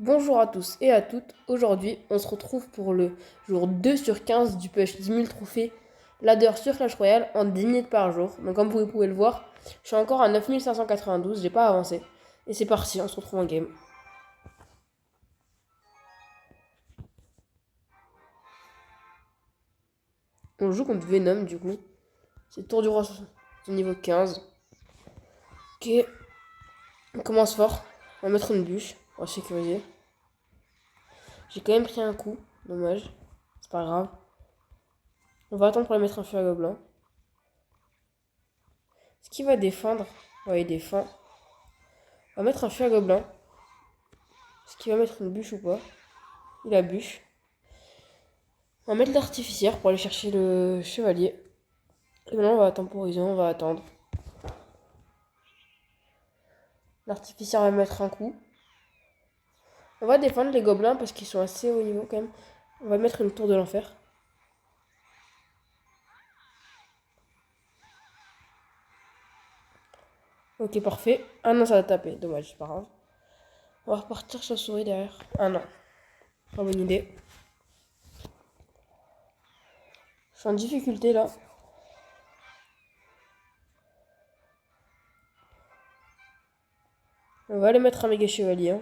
Bonjour à tous et à toutes. Aujourd'hui, on se retrouve pour le jour 2 sur 15 du push 10 000 trophées ladder sur Clash Royale en 10 minutes par jour. Donc comme vous pouvez le voir, je suis encore à 9592, j'ai pas avancé. Et c'est parti, on se retrouve en game. On joue contre Venom du coup. C'est Tour du Roi du niveau 15. Ok, on commence fort. On va mettre une bûche, on va sécuriser. J'ai quand même pris un coup, dommage. C'est pas grave. On va attendre pour la mettre un feu à gobelin. Est-ce qu'il va défendre? Ouais, il défend. On va mettre un feu à gobelin. Est-ce qu'il va mettre une bûche ou pas? Il a bûche. On va mettre l'artificière pour aller chercher le chevalier. Et maintenant, on va temporiser, on va attendre. L'artificière va mettre un coup. On va défendre les gobelins parce qu'ils sont assez haut niveau quand même. On va mettre une tour de l'enfer. Ok, parfait. Ah non, ça va taper. Dommage, c'est pas grave. On va repartir sur la souris derrière. Ah non. Pas bonne idée. Je suis en difficulté là. On va aller mettre un méga chevalier.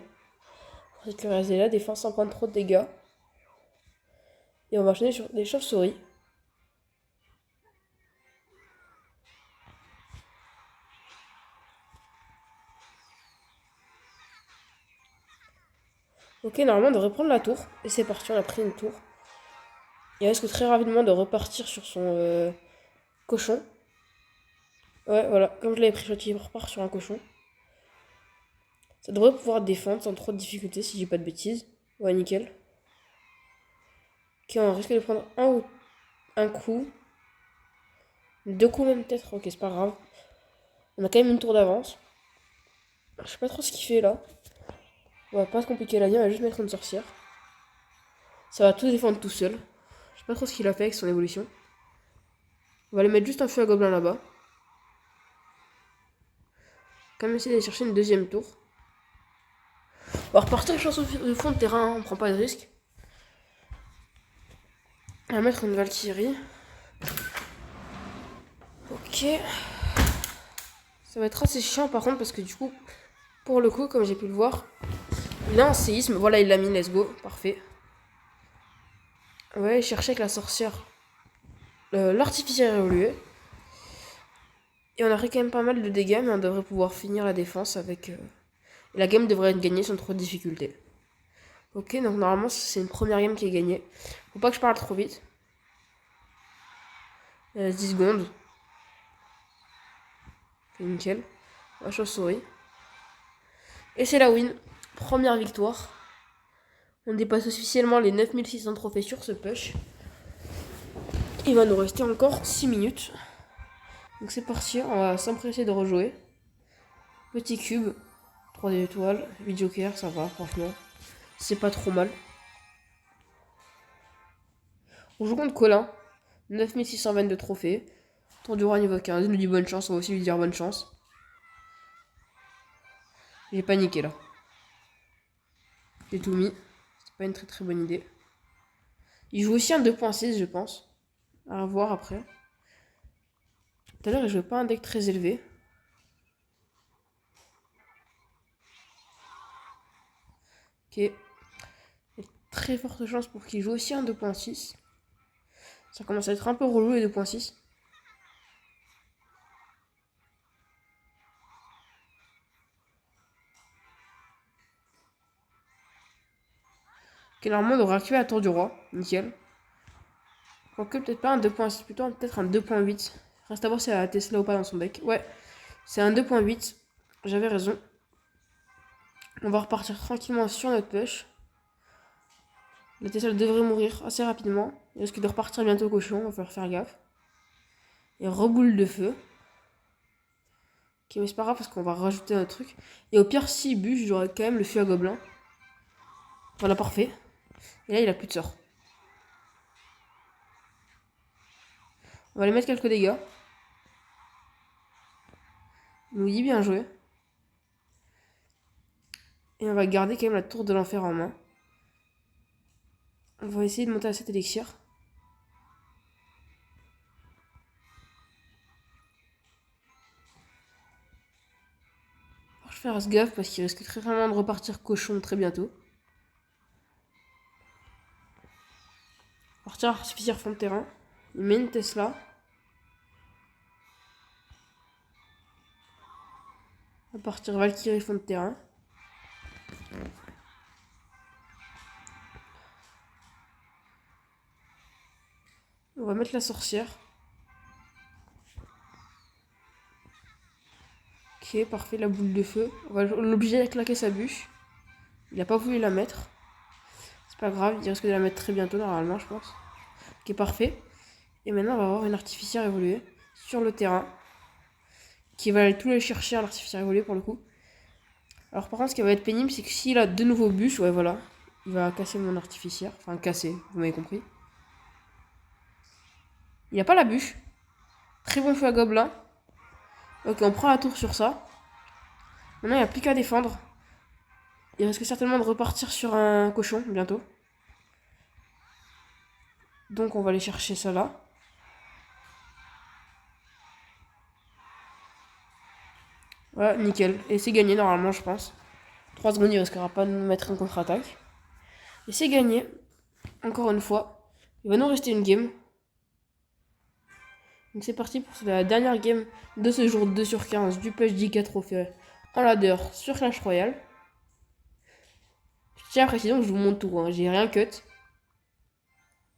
Pour sécuriser la défense sans prendre trop de dégâts. Et on va enchaîner sur les chauves-souris. Ok, normalement on devrait prendre la tour. Et c'est parti, on a pris une tour. Il risque très rapidement de repartir sur son cochon. Ouais, voilà, comme je l'avais pris, il repart sur un cochon. Ça devrait pouvoir défendre sans trop de difficultés si j'ai pas de bêtises. Ouais, nickel. Ok, on risque de prendre un coup. Deux coups même peut-être. Ok, c'est pas grave. On a quand même une tour d'avance. Je sais pas trop ce qu'il fait là. On va pas se compliquer la vie, on va juste mettre une sorcière. Ça va tout défendre tout seul. Je sais pas trop ce qu'il a fait avec son évolution. On va aller mettre juste un feu à gobelin là-bas. Quand même essayer d'aller chercher une deuxième tour. On va repartir sur le fond de terrain, on prend pas de risque. On va mettre une Valkyrie. Ok. Ça va être assez chiant par contre parce que du coup, pour le coup, comme j'ai pu le voir, il a un séisme. Voilà, il l'a mis, let's go. Parfait. Ouais, il cherchait avec la sorcière. L'artificiel évolué. Et on a pris quand même pas mal de dégâts, mais on devrait pouvoir finir la défense avec. La game devrait être gagnée sans trop de difficultés. Ok, donc normalement, c'est une première game qui est gagnée. Faut pas que je parle trop vite. 10 secondes. Ok, nickel. La chauve-souris. Et c'est la win. Première victoire. On dépasse officiellement les 9600 trophées sur ce push. Il va nous rester encore 6 minutes. Donc c'est parti, on va s'empresser de rejouer. Petit cube, 3 étoiles, 8 jokers, ça va franchement. C'est pas trop mal. On joue contre Colin, 9622 trophées. Tour du roi niveau 15, il nous dit bonne chance, on va aussi lui dire bonne chance. J'ai paniqué là. J'ai tout mis, c'est pas une très très bonne idée. Il joue aussi un 2.6 je pense. À voir après. Tout à l'heure il jouait pas un deck très élevé. Ok. Il y a très forte chance pour qu'il joue aussi un 2.6. Ça commence à être un peu relou les 2.6. Ok, normalement on devrait activer la tour du roi. Nickel. Quoique peut-être pas un 2.6, plutôt peut-être un 2.8. Reste à voir si elle a Tesla ou pas dans son deck. Ouais, c'est un 2.8. J'avais raison. On va repartir tranquillement sur notre push. La Tesla devrait mourir assez rapidement. Il risque de repartir bientôt au cochon, il va falloir faire gaffe. Et reboule de feu. Ok, mais c'est pas grave parce qu'on va rajouter un truc. Et au pire, si bûche, j'aurai quand même le feu à gobelin. Voilà, parfait. Et là, il a plus de sort. On va aller mettre quelques dégâts. Il nous dit bien joué. Et on va garder quand même la tour de l'enfer en main. On va essayer de monter à cet élixir. Alors, je vais faire gaffe parce qu'il risque très vraiment de repartir cochon très bientôt. Partir artificière fond de terrain. Il met une Tesla. On va partir Valkyrie fond de terrain. On va mettre la sorcière. Ok, parfait, la boule de feu. On va l'obliger à claquer sa bûche. Il n'a pas voulu la mettre. C'est pas grave, il risque de la mettre très bientôt normalement, je pense. Ok, parfait. Et maintenant, on va avoir une artificière évoluée sur le terrain. Qui va aller tout les chercher à l'artificière évoluée pour le coup. Alors par contre, ce qui va être pénible, c'est que s'il a de nouveaux bûches, ouais voilà, il va casser mon artificière. Enfin, casser, vous m'avez compris. Il n'y a pas la bûche. Très bon feu à gobelin. Ok, on prend la tour sur ça. Maintenant, il n'y a plus qu'à défendre. Il risque certainement de repartir sur un cochon bientôt. Donc on va aller chercher ça là. Voilà, nickel. Et c'est gagné normalement, je pense. 3 secondes, il risquera pas de nous mettre une contre-attaque. Et c'est gagné. Encore une fois. Il va nous rester une game. Donc c'est parti pour la dernière game de ce jour 2 sur 15 du PUBG 4 trophée en ladder sur Clash Royale. Je tiens à préciser que je vous montre tout, hein. J'ai rien cut.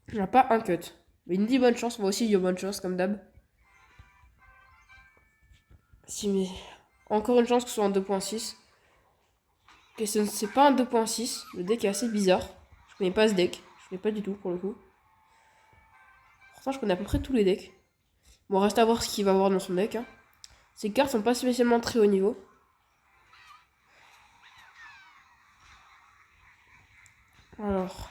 Il n'y a pas un cut. Mais il me dit bonne chance, moi aussi il y a bonne chance comme d'hab. Si mais encore une chance que ce soit un 2.6. Ok, c'est pas un 2.6. Le deck est assez bizarre. Je connais pas ce deck. Je connais pas du tout pour le coup. Pourtant je connais à peu près tous les decks. Bon, reste à voir ce qu'il va avoir dans son deck. Hein. Ses cartes sont pas spécialement très haut niveau. Alors,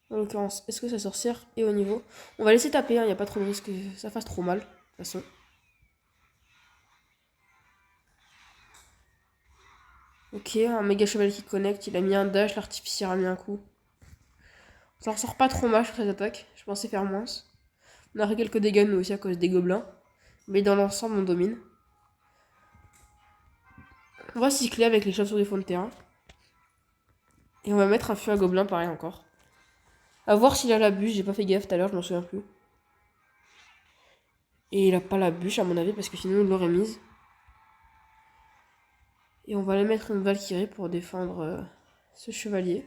en l'occurrence, est-ce que sa sorcière est au niveau? On va laisser taper, il n'y a pas trop de risque que ça fasse trop mal, de toute façon. Ok, un méga cheval qui connecte, il a mis un dash, l'artificière a mis un coup. Ça ressort pas trop mal sur cette attaque, je pensais faire moins. On a fait quelques dégâts nous aussi à cause des gobelins. Mais dans l'ensemble, on domine. On va cycler avec les chauves-souris fond de terrain. Et on va mettre un feu à gobelin pareil encore. A voir s'il a la bûche, j'ai pas fait gaffe tout à l'heure, je m'en souviens plus. Et il a pas la bûche à mon avis parce que sinon il l'aurait mise. Et on va aller mettre une Valkyrie pour défendre ce chevalier.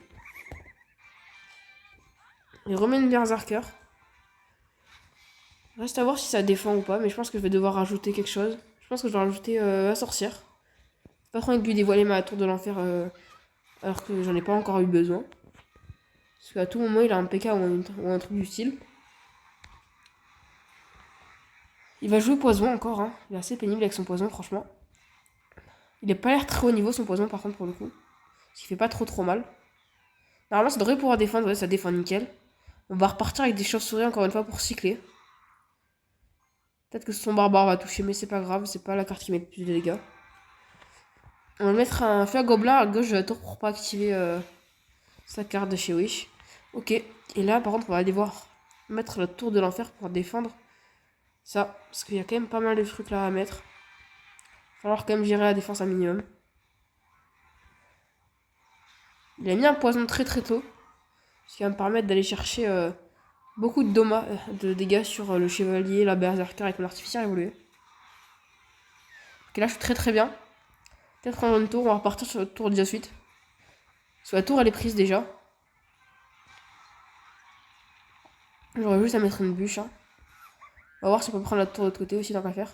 Il remet une berserker. Reste à voir si ça défend ou pas, mais je pense que je vais devoir rajouter quelque chose. Je pense que je vais rajouter la sorcière. Pas trop envie de lui dévoiler ma tour de l'enfer alors que j'en ai pas encore eu besoin. Parce qu'à tout moment il a un PK ou un truc du style. Il va jouer poison encore, hein. Il est assez pénible avec son poison franchement. Il n'a pas l'air très haut niveau son poison par contre pour le coup. Ce qui fait pas trop mal. Normalement ça devrait pouvoir défendre, ouais ça défend nickel. On va repartir avec des chauves-souris encore une fois pour cycler. Peut-être que son barbare va toucher mais c'est pas grave, c'est pas la carte qui met le plus de dégâts. On va mettre un feu à gobelin à gauche de la tour pour pas activer sa carte de chez Wish. Ok, et là par contre on va devoir mettre la tour de l'enfer pour défendre ça. Parce qu'il y a quand même pas mal de trucs là à mettre. Il va falloir quand même gérer la défense un minimum. Il a mis un poison très tôt. Ce qui va me permettre d'aller chercher beaucoup de dégâts sur le chevalier, la berserker avec mon artificiel évolué. Ok, là je suis très bien. Peut-être prendre une tour, on va repartir sur la tour de la suite. Parce que la tour elle est prise déjà. J'aurais juste à mettre une bûche. Hein. On va voir si on peut prendre la tour de l'autre côté aussi, tant qu'à faire.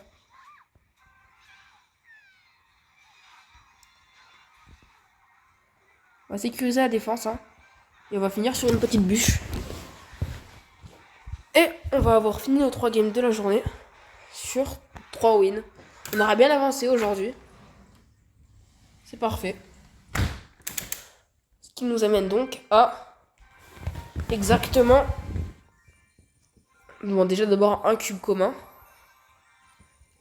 On va sécuriser la défense. Hein. Et on va finir sur une petite bûche. Et on va avoir fini nos 3 games de la journée. Sur 3 wins. On aura bien avancé aujourd'hui. C'est parfait. Ce qui nous amène donc à exactement... Bon, déjà d'abord un cube commun.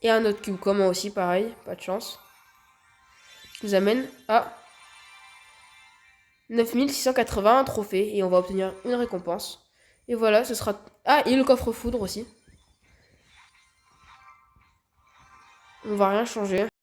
Et un autre cube commun aussi, pareil, pas de chance. Ce qui nous amène à 9681 trophées et on va obtenir une récompense. Et voilà, ce sera... Ah, et le coffre foudre aussi. On va rien changer.